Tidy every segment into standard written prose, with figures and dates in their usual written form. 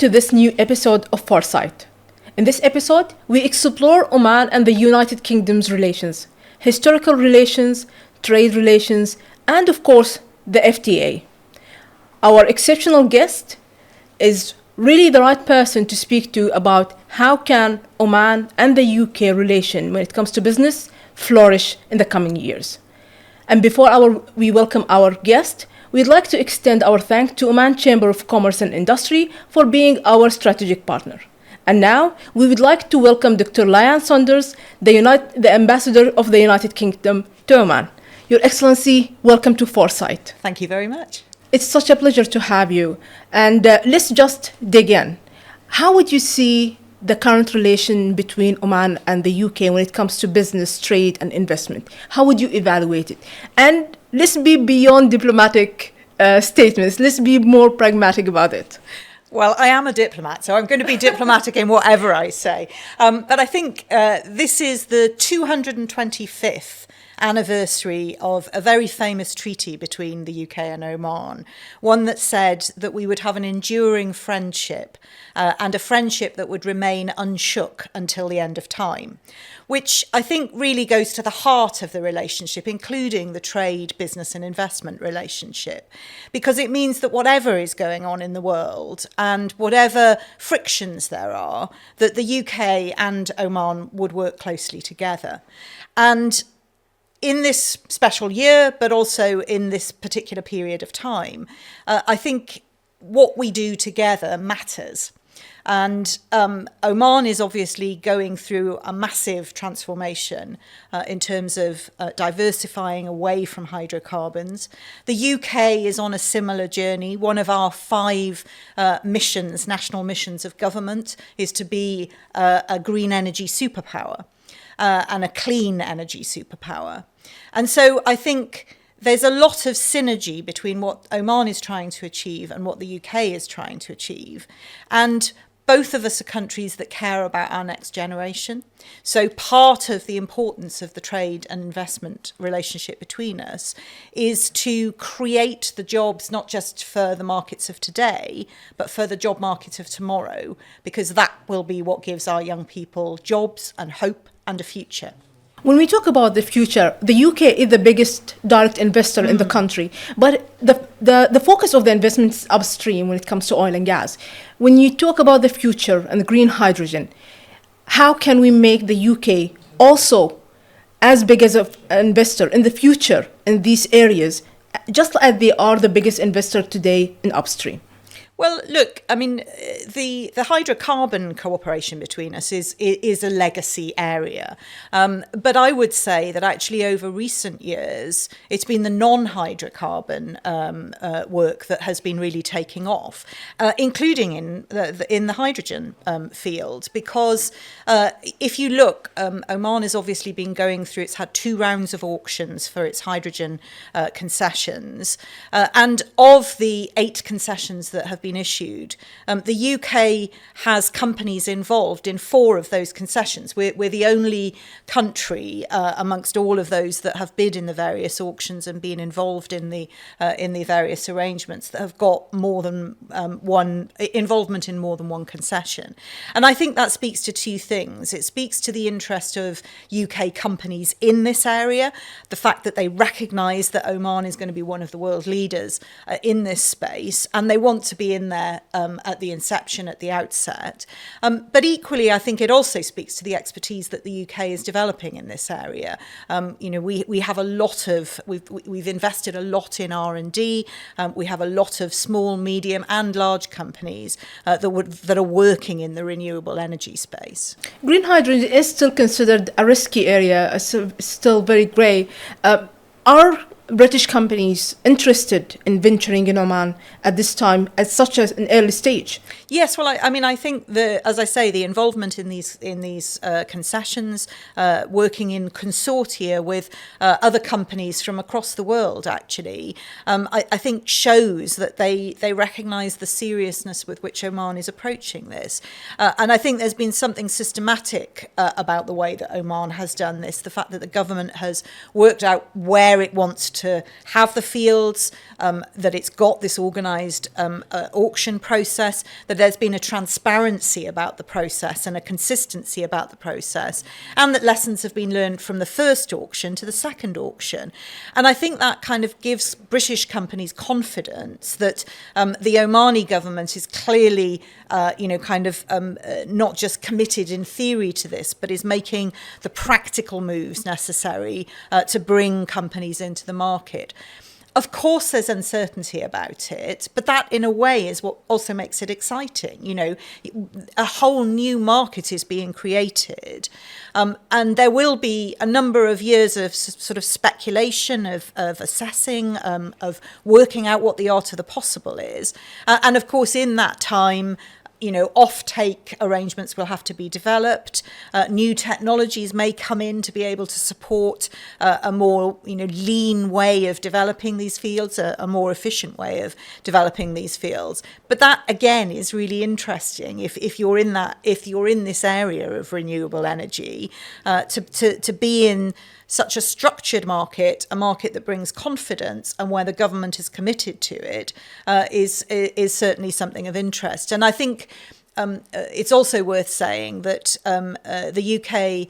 to this new episode of Foresight. In this episode, we explore Oman and the United Kingdom's relations, historical relations, trade relations, and of course, the FTA. Our exceptional guest is really the right person to speak to about how can Oman and the UK relation when it comes to business flourish in the coming years. And before we welcome our guest, we'd like to extend our thanks to Oman Chamber of Commerce and Industry for being our strategic partner. And now, we would like to welcome Dr. Liane Saunders, the Ambassador of the United Kingdom to Oman. Your Excellency, welcome to Foresight. Thank you very much. It's such a pleasure to have you. And let's just dig in. How would you see the current relation between Oman and the UK when it comes to business, trade, and investment? How would you evaluate it? And let's be beyond diplomatic statements. Let's be more pragmatic about it. Well, I am a diplomat, so I'm going to be diplomatic in whatever I say. But I think this is the 225th anniversary of a very famous treaty between the UK and Oman, one that said that we would have an enduring friendship and a friendship that would remain unshook until the end of time, which I think really goes to the heart of the relationship, including the trade, business and investment relationship, because it means that whatever is going on in the world and whatever frictions there are, that the UK and Oman would work closely together. And in this special year, but also in this particular period of time, I think what we do together matters. And Oman is obviously going through a massive transformation in terms of diversifying away from hydrocarbons. The UK is on a similar journey. One of our 5 missions, national missions of government, is to be a green energy superpower and a clean energy superpower. And so I think there's a lot of synergy between what Oman is trying to achieve and what the UK is trying to achieve. And both of us are countries that care about our next generation. So part of the importance of the trade and investment relationship between us is to create the jobs, not just for the markets of today, but for the job market of tomorrow, because that will be what gives our young people jobs and hope and a future. When we talk about the future, the UK is the biggest direct investor in the country, but the focus of the investment is upstream when it comes to oil and gas. When you talk about the future and the green hydrogen, how can we make the UK also as big as an investor in the future in these areas, just as they are the biggest investor today in upstream? Well, look, I mean, the hydrocarbon cooperation between us is a legacy area. But I would say that actually over recent years, it's been the non-hydrocarbon work that has been really taking off, including in the hydrogen field. Because if you look, Oman has obviously been going through, it's had 2 rounds of auctions for its hydrogen concessions. And of the 8 concessions that have been issued, the UK has companies involved in 4 of those concessions. We're the only country amongst all of those that have bid in the various auctions and been involved in the various arrangements that have got more than one involvement in more than one concession. And I think that speaks to 2 things. It speaks to the interest of UK companies in this area, the fact that they recognise that Oman is going to be one of the world leaders in this space, and they want to be in there at the inception, at the outset. But equally, I think it also speaks to the expertise that the UK is developing in this area. We have a lot of, we've invested a lot in R&D. We have a lot of small, medium and large companies that are working in the renewable energy space. Green hydrogen is still considered a risky area, still very grey. Are British companies interested in venturing in Oman at this time at such an early stage? Yes, well, I think as I say, the involvement in these concessions, working in consortia with other companies from across the world, actually, I think shows that they recognise the seriousness with which Oman is approaching this, and I think there's been something systematic about the way that Oman has done this. The fact that the government has worked out where it wants to have the fields, that it's got this organised auction process, that there's been a transparency about the process and a consistency about the process, and that lessons have been learned from the first auction to the second auction. And I think that kind of gives British companies confidence that the Omani government is clearly, not just committed in theory to this, but is making the practical moves necessary to bring companies into the market. Of course, there's uncertainty about it, but that, in a way, is what also makes it exciting. A whole new market is being created, and there will be a number of years of sort of speculation, of assessing, of working out what the art of the possible is. And of course, in that time, off-take arrangements will have to be developed. New technologies may come in to be able to support a more, lean way of developing these fields, a more efficient way of developing these fields. But that, again, is really interesting. If you're in this area of renewable energy, to be in such a structured market, a market that brings confidence and where the government is committed to it, is certainly something of interest. And I think it's also worth saying that the UK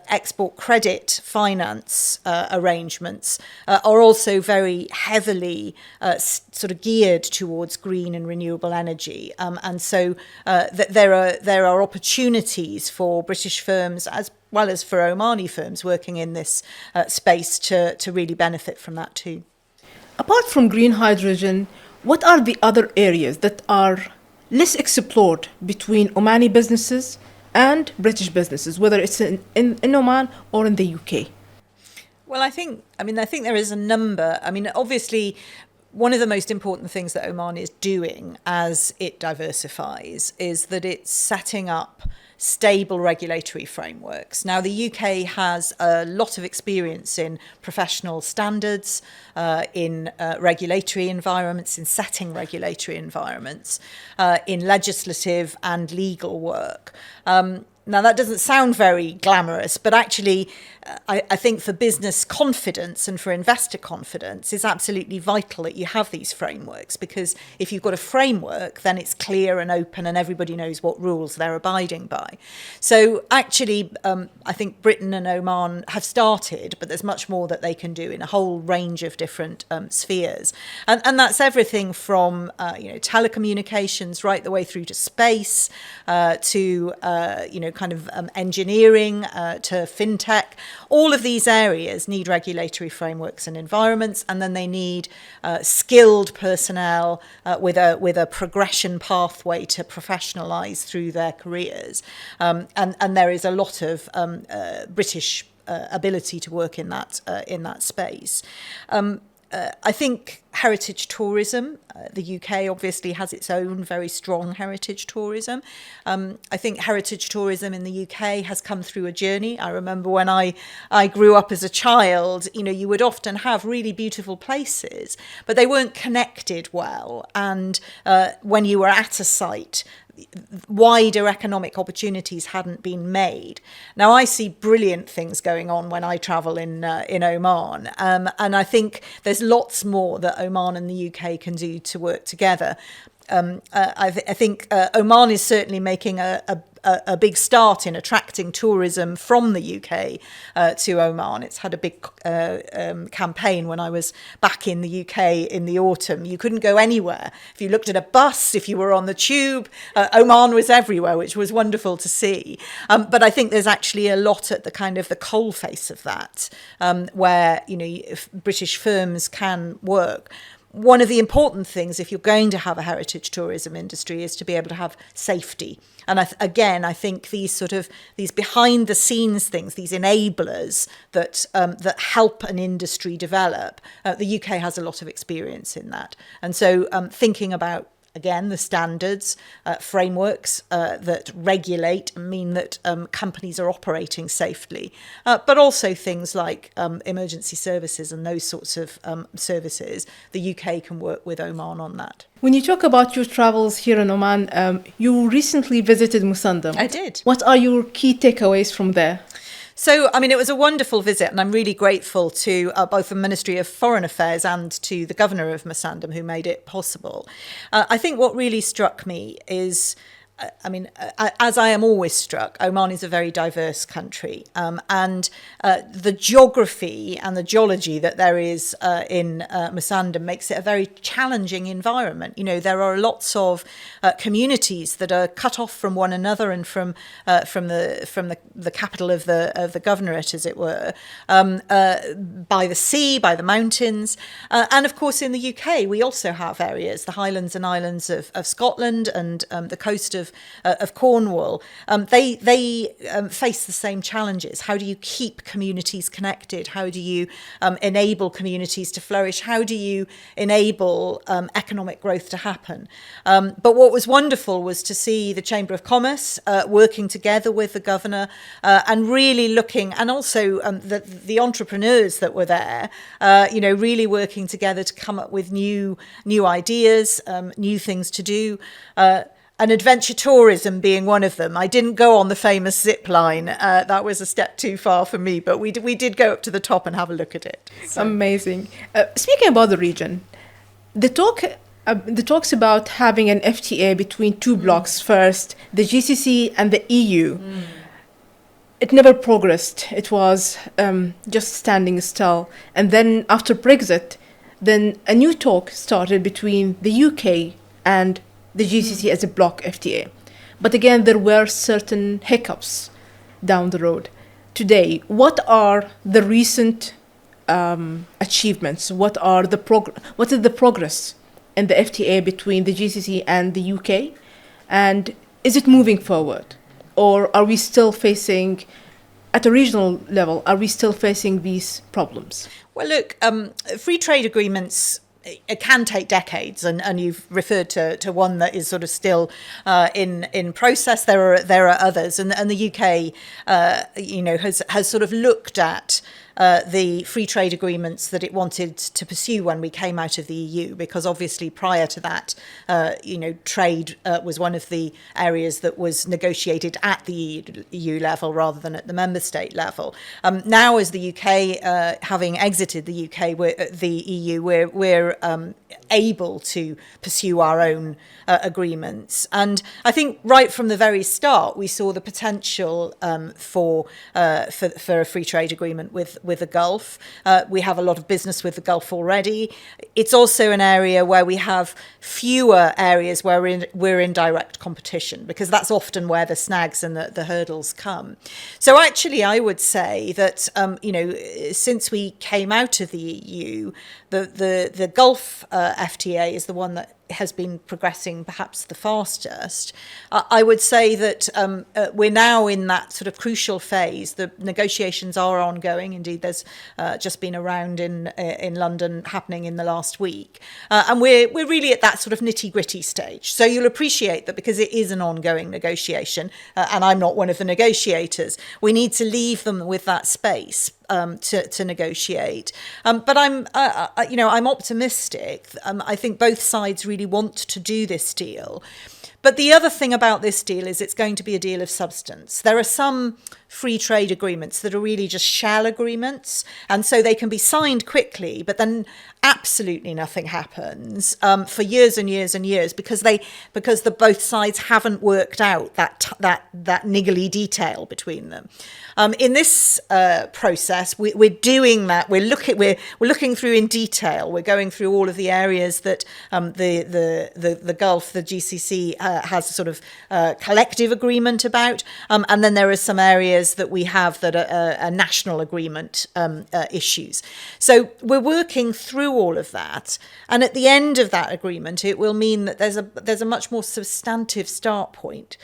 export credit finance arrangements are also very heavily sort of geared towards green and renewable energy, and so there are opportunities for British firms as well as for Omani firms working in this space to really benefit from that too. Apart from green hydrogen, what are the other areas that are less explored between Omani businesses and British businesses, whether it's in Oman or in the UK? Well, I think there is a number. Obviously, one of the most important things that Oman is doing as it diversifies is that it's setting up stable regulatory frameworks. Now, the UK has a lot of experience in professional standards, in regulatory environments, in setting regulatory environments, in legislative and legal work. Now, that doesn't sound very glamorous, but actually, I think for business confidence and for investor confidence, it's absolutely vital that you have these frameworks, because if you've got a framework, then it's clear and open and everybody knows what rules they're abiding by. So actually, I think Britain and Oman have started, but there's much more that they can do in a whole range of different spheres. And that's everything from telecommunications right the way through to space, to engineering, to fintech. All of these areas need regulatory frameworks and environments, and then they need skilled personnel with a progression pathway to professionalise through their careers. And there is a lot of British ability to work in that space. I think heritage tourism, the UK obviously has its own very strong heritage tourism. I think heritage tourism in the UK has come through a journey. I remember when I grew up as a child, you would often have really beautiful places, but they weren't connected well. And when you were at a site, wider economic opportunities hadn't been made. Now, I see brilliant things going on when I travel in Oman, and I think there's lots more that Oman and the UK can do to work together. I think Oman is certainly making a big start in attracting tourism from the UK to Oman. It's had a big campaign when I was back in the UK in the autumn. You couldn't go anywhere. If you looked at a bus, if you were on the tube, Oman was everywhere, which was wonderful to see. But I think there's actually a lot at the kind of the coalface of that, where if British firms can work. One of the important things, if you're going to have a heritage tourism industry, is to be able to have safety. And I think these behind the scenes things, these enablers that help an industry develop, the UK has a lot of experience in that. And so thinking about, again, the standards, frameworks that regulate and mean that companies are operating safely, but also things like emergency services and those sorts of services. The UK can work with Oman on that. When you talk about your travels here in Oman, you recently visited Musandam. I did. What are your key takeaways from there? So, I mean, it was a wonderful visit, and I'm really grateful to both the Ministry of Foreign Affairs and to the Governor of Musandam who made it possible. I think what really struck me is, I mean, as I am always struck, Oman is a very diverse country, and the geography and the geology that there is in Musandam makes it a very challenging environment. You know, there are lots of communities that are cut off from one another and from the capital of the governorate, as it were, by the sea, by the mountains, and of course in the UK we also have areas, the Highlands and Islands of Scotland and the coast of Cornwall. They face the same challenges. How do you keep communities connected? How do you enable communities to flourish? How do you enable economic growth to happen? But what was wonderful was to see the Chamber of Commerce working together with the governor and really looking, and also the entrepreneurs that were there, really working together to come up with new ideas, new things to do. And adventure tourism being one of them. I didn't go on the famous zip line. That was a step too far for me, but we did go up to the top and have a look at it. So. Amazing. Speaking about the region, the talks about having an FTA between two blocs, first the GCC and the EU, it never progressed. It was just standing still. And then after Brexit, then a new talk started between the UK and the GCC as a bloc FTA. But again, there were certain hiccups down the road. Today, what are the recent achievements? What is the progress in the FTA between the GCC and the UK? And is it moving forward? Or are we still facing, at a regional level, are we still facing these problems? Well, look, free trade agreements, it can take decades, and you've referred to one that is sort of still in process. There are others, and the UK, has sort of looked at the free trade agreements that it wanted to pursue when we came out of the EU, because obviously prior to that, trade was one of the areas that was negotiated at the EU level rather than at the member state level. Now, as the UK, having exited the UK, the EU, we're able to pursue our own agreements. And I think right from the very start, we saw the potential for a free trade agreement with the Gulf. We have a lot of business with the Gulf already. It's also an area where we have fewer areas where we're in direct competition, because that's often where the snags and the hurdles come. So actually, I would say that, since we came out of the EU, the Gulf FTA is the one that has been progressing perhaps the fastest. I would say that we're now in that sort of crucial phase. The negotiations are ongoing. Indeed, there's just been a round in London happening in the last week. And we're really at that sort of nitty-gritty stage. So you'll appreciate that because it is an ongoing negotiation, and I'm not one of the negotiators, we need to leave them with that space to negotiate. But I'm optimistic. I think both sides really want to do this deal. But the other thing about this deal is it's going to be a deal of substance. There are some free trade agreements that are really just shell agreements, and so they can be signed quickly, but then absolutely nothing happens for years and years and years because the both sides haven't worked out that niggly detail between them. In this process, we're doing that. We're looking through in detail. We're going through all of the areas that the Gulf, the GCC, has a sort of collective agreement about, and then there are some areas that we have that are national agreement issues. So we're working through all of that, and at the end of that agreement, it will mean that there's a much more substantive start point.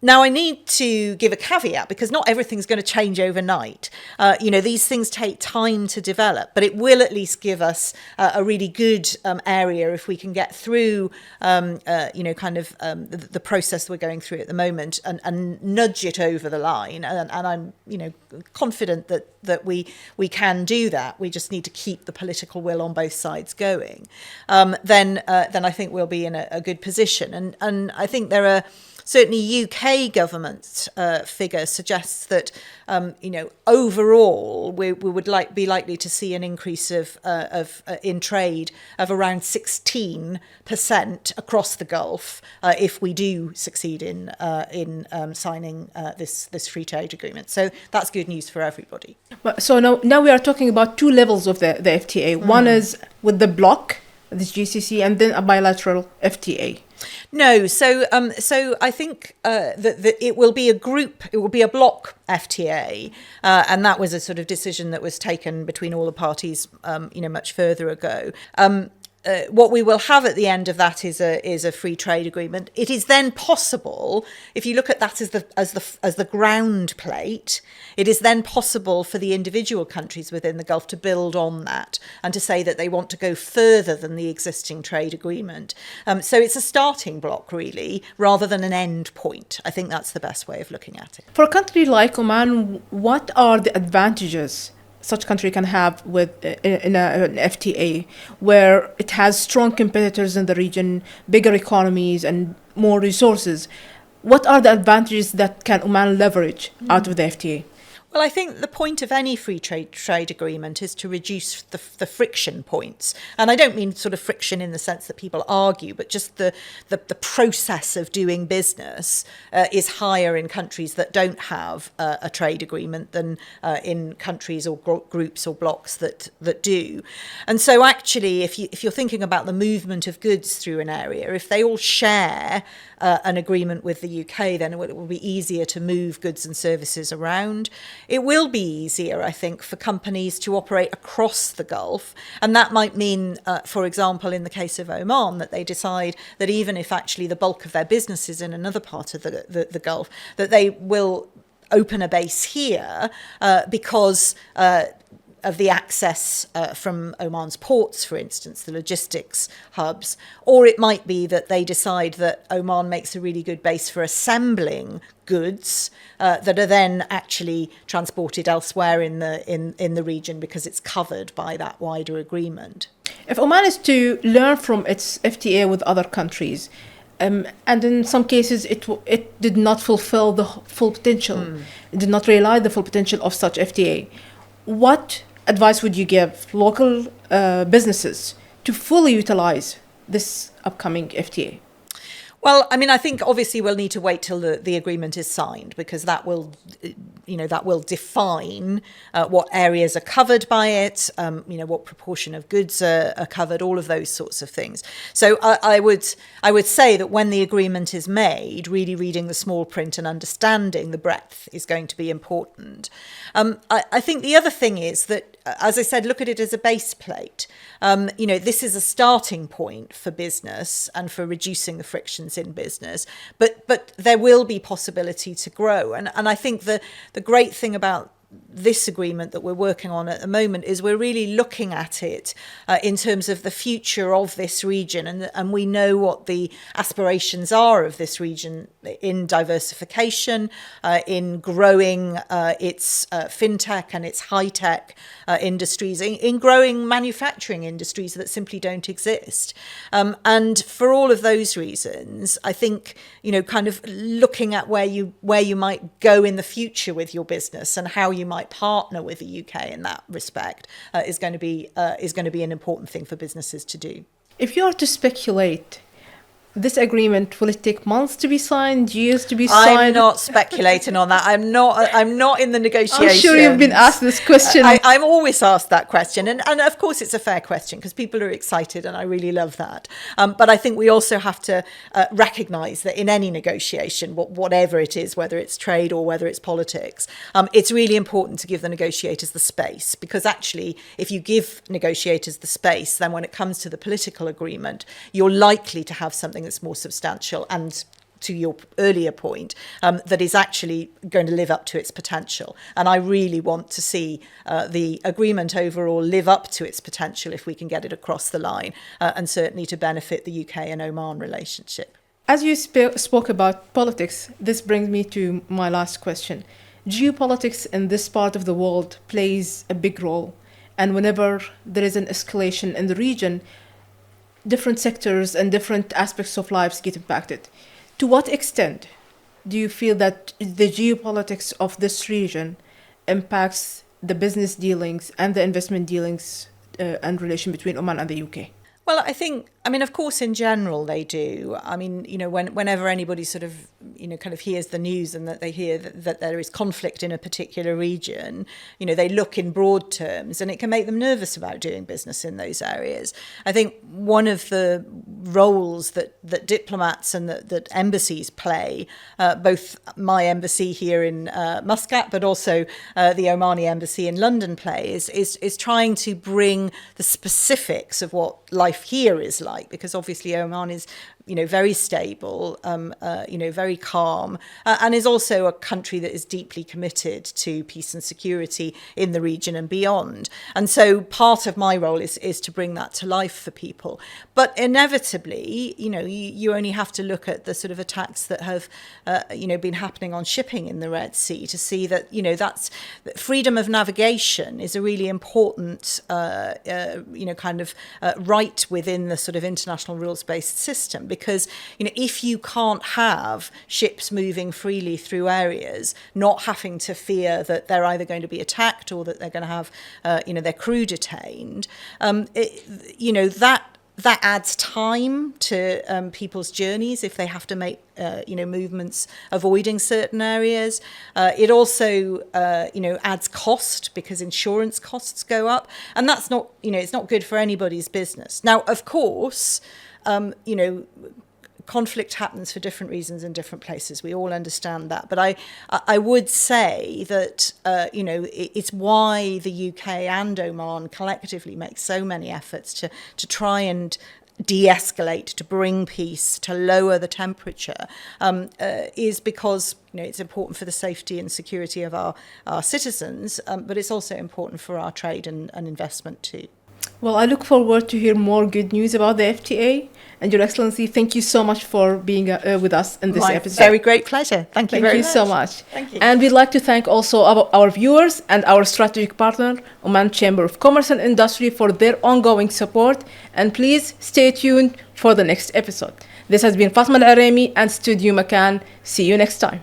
Now, I need to give a caveat because not everything's going to change overnight. These things take time to develop, but it will at least give us a really good area if we can get through, the process we're going through at the moment and nudge it over the line. And I'm, confident that we can do that. We just need to keep the political will on both sides going. Then I think we'll be in a good position. And I think there are certainly UK government figure suggests that, overall we would be likely to see an increase of in trade of around 16% across the Gulf if we do succeed in signing this free trade agreement. So that's good news for everybody. So now we are talking about two levels of the FTA. One is with the bloc, this GCC, and then a bilateral FTA. No, so I think that it will be a group, it will be a bloc FTA, and that was a sort of decision that was taken between all the parties, much further ago. What we will have at the end of that is a free trade agreement. It is then possible, if you look at that as the ground plate, it is then possible for the individual countries within the Gulf to build on that and to say that they want to go further than the existing trade agreement. So it's a starting block, really, rather than an end point. I think that's the best way of looking at it. For a country like Oman, what are the advantages such country can have with in an FTA, where it has strong competitors in the region, bigger economies, and more resources? What are the advantages that can Oman leverage out of the FTA? Well, I think the point of any free trade agreement is to reduce the friction points. And I don't mean sort of friction in the sense that people argue, but just the process of doing business is higher in countries that don't have a trade agreement than in countries or groups or blocks that do. And so actually, if you're thinking about the movement of goods through an area, if they all share an agreement with the UK, then it will be easier to move goods and services around. It will be easier, I think, for companies to operate across the Gulf. And that might mean, for example, in the case of Oman, that they decide that even if actually the bulk of their business is in another part of the Gulf, that they will open a base here because of the access from Oman's ports, for instance, the logistics hubs. Or it might be that they decide that Oman makes a really good base for assembling goods that are then actually transported elsewhere in the region because it's covered by that wider agreement. If Oman is to learn from its FTA with other countries, and in some cases it did not fulfill the full potential, it did not realize the full potential of such FTA, what advice would you give local businesses to fully utilize this upcoming FTA? Well, I mean, I think obviously we'll need to wait till the agreement is signed, because that will define what areas are covered by it, what proportion of goods are covered, all of those sorts of things. So I would say that when the agreement is made, really reading the small print and understanding the breadth is going to be important. I think the other thing is that, as I said, look at it as a base plate. This is a starting point for business and for reducing the frictions in business, but there will be possibility to grow. And I think the great thing about this agreement that we're working on at the moment is we're really looking at it in terms of the future of this region, and we know what the aspirations are of this region in diversification, in growing its fintech and its high-tech industries, in growing manufacturing industries that simply don't exist. And for all of those reasons, I think, kind of looking at where you might go in the future with your business and how you might partner with the UK in that respect is going to be an important thing for businesses to do. If you are to speculate, this agreement, will it take months to be signed, years to be signed? I'm not speculating on that. I'm not in the negotiations. I'm sure you've been asked this question. I'm always asked that question. And of course, it's a fair question because people are excited and I really love that. But I think we also have to recognise that in any negotiation, whatever it is, whether it's trade or whether it's politics, it's really important to give the negotiators the space, because actually, if you give negotiators the space, then when it comes to the political agreement, you're likely to have something that's more substantial and, to your earlier point, that is actually going to live up to its potential. And I really want to see the agreement overall live up to its potential if we can get it across the line, and certainly to benefit the UK and Oman relationship. As you spoke about politics, this brings me to my last question. Geopolitics in this part of the world plays a big role. And whenever there is an escalation in the region, different sectors and different aspects of lives get impacted. To what extent do you feel that the geopolitics of this region impacts the business dealings and the investment dealings and relation between Oman and the UK? Well, I mean, of course, in general, they do. I mean, whenever anybody sort of, kind of hears the news and that they hear that there is conflict in a particular region, they look in broad terms, and it can make them nervous about doing business in those areas. I think one of the roles that diplomats and that embassies play, both my embassy here in Muscat, but also the Omani embassy in London plays, is trying to bring the specifics of what life here is like, because obviously Oman is very stable, very calm, and is also a country that is deeply committed to peace and security in the region and beyond. And so part of my role is to bring that to life for people. But inevitably, you only have to look at the sort of attacks that have, been happening on shipping in the Red Sea to see that, that freedom of navigation is a really important, right within the sort of international rules-based system. Because, if you can't have ships moving freely through areas, not having to fear that they're either going to be attacked or that they're going to have, their crew detained, that adds time to people's journeys if they have to make, movements avoiding certain areas. It also, adds cost because insurance costs go up, and that's not, it's not good for anybody's business. Now, of course, conflict happens for different reasons in different places. We all understand that. But I would say that, it's why the UK and Oman collectively make so many efforts to try and de-escalate, to bring peace, to lower the temperature, is because it's important for the safety and security of our citizens, but it's also important for our trade and investment too. Well, I look forward to hear more good news about the FTA. And Your Excellency, thank you so much for being with us in this episode. Very great pleasure. Thank you very much. Thank you so much. Thank you. And we'd like to thank also our viewers and our strategic partner, Oman Chamber of Commerce and Industry, for their ongoing support. And please stay tuned for the next episode. This has been Fatma Al-Aremi and Studio Makan. See you next time.